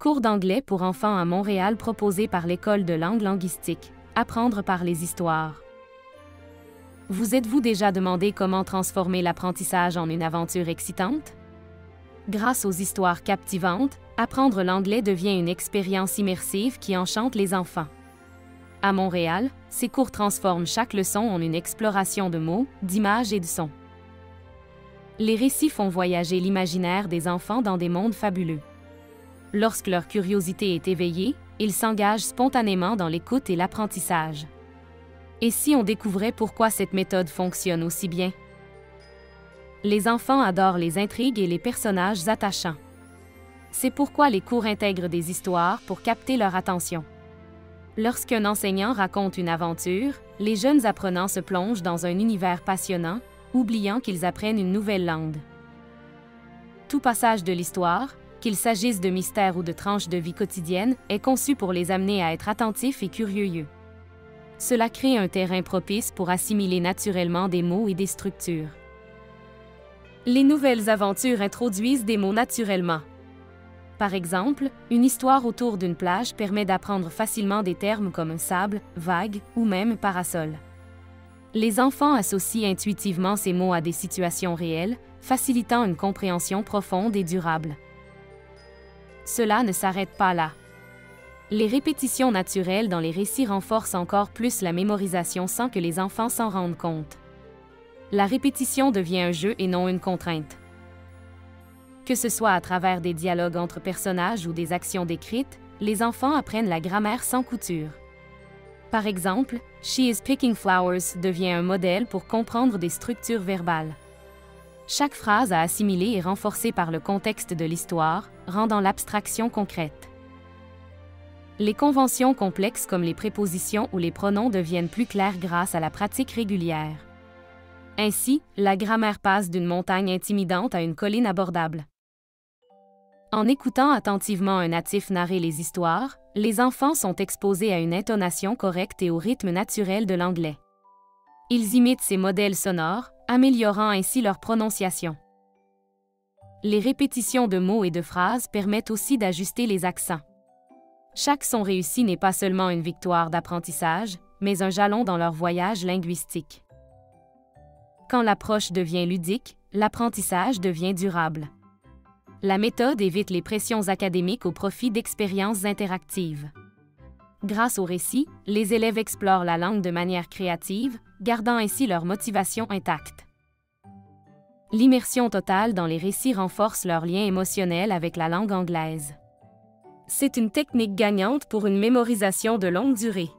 Cours d'anglais pour enfants à Montréal proposé par l'École de langue linguistique. Apprendre par les histoires. Vous êtes-vous déjà demandé comment transformer l'apprentissage en une aventure excitante? Grâce aux histoires captivantes, apprendre l'anglais devient une expérience immersive qui enchante les enfants. À Montréal, ces cours transforment chaque leçon en une exploration de mots, d'images et de sons. Les récits font voyager l'imaginaire des enfants dans des mondes fabuleux. Lorsque leur curiosité est éveillée, ils s'engagent spontanément dans l'écoute et l'apprentissage. Et si on découvrait pourquoi cette méthode fonctionne aussi bien? Les enfants adorent les intrigues et les personnages attachants. C'est pourquoi les cours intègrent des histoires pour capter leur attention. Lorsqu'un enseignant raconte une aventure, les jeunes apprenants se plongent dans un univers passionnant, oubliant qu'ils apprennent une nouvelle langue. Tout passage de l'histoire, qu'il s'agisse de mystères ou de tranches de vie quotidienne, est conçu pour les amener à être attentifs et curieux. Cela crée un terrain propice pour assimiler naturellement des mots et des structures. Les nouvelles aventures introduisent des mots naturellement. Par exemple, une histoire autour d'une plage permet d'apprendre facilement des termes comme sable, vague ou même parasol. Les enfants associent intuitivement ces mots à des situations réelles, facilitant une compréhension profonde et durable. Cela ne s'arrête pas là. Les répétitions naturelles dans les récits renforcent encore plus la mémorisation sans que les enfants s'en rendent compte. La répétition devient un jeu et non une contrainte. Que ce soit à travers des dialogues entre personnages ou des actions décrites, les enfants apprennent la grammaire sans couture. Par exemple, She is picking flowers devient un modèle pour comprendre des structures verbales. Chaque phrase à assimiler est renforcée par le contexte de l'histoire, rendant l'abstraction concrète. Les conventions complexes comme les prépositions ou les pronoms deviennent plus claires grâce à la pratique régulière. Ainsi, la grammaire passe d'une montagne intimidante à une colline abordable. En écoutant attentivement un natif narrer les histoires, les enfants sont exposés à une intonation correcte et au rythme naturel de l'anglais. Ils imitent ces modèles sonores, améliorant ainsi leur prononciation. Les répétitions de mots et de phrases permettent aussi d'ajuster les accents. Chaque son réussi n'est pas seulement une victoire d'apprentissage, mais un jalon dans leur voyage linguistique. Quand l'approche devient ludique, l'apprentissage devient durable. La méthode évite les pressions académiques au profit d'expériences interactives. Grâce au récit, les élèves explorent la langue de manière créative, gardant ainsi leur motivation intacte. L'immersion totale dans les récits renforce leur lien émotionnel avec la langue anglaise. C'est une technique gagnante pour une mémorisation de longue durée.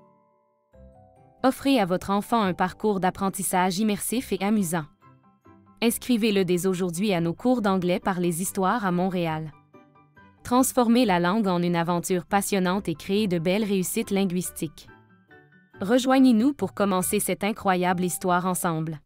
Offrez à votre enfant un parcours d'apprentissage immersif et amusant. Inscrivez-le dès aujourd'hui à nos cours d'anglais par les histoires à Montréal. Transformez la langue en une aventure passionnante et créez de belles réussites linguistiques. Rejoignez-nous pour commencer cette incroyable histoire ensemble.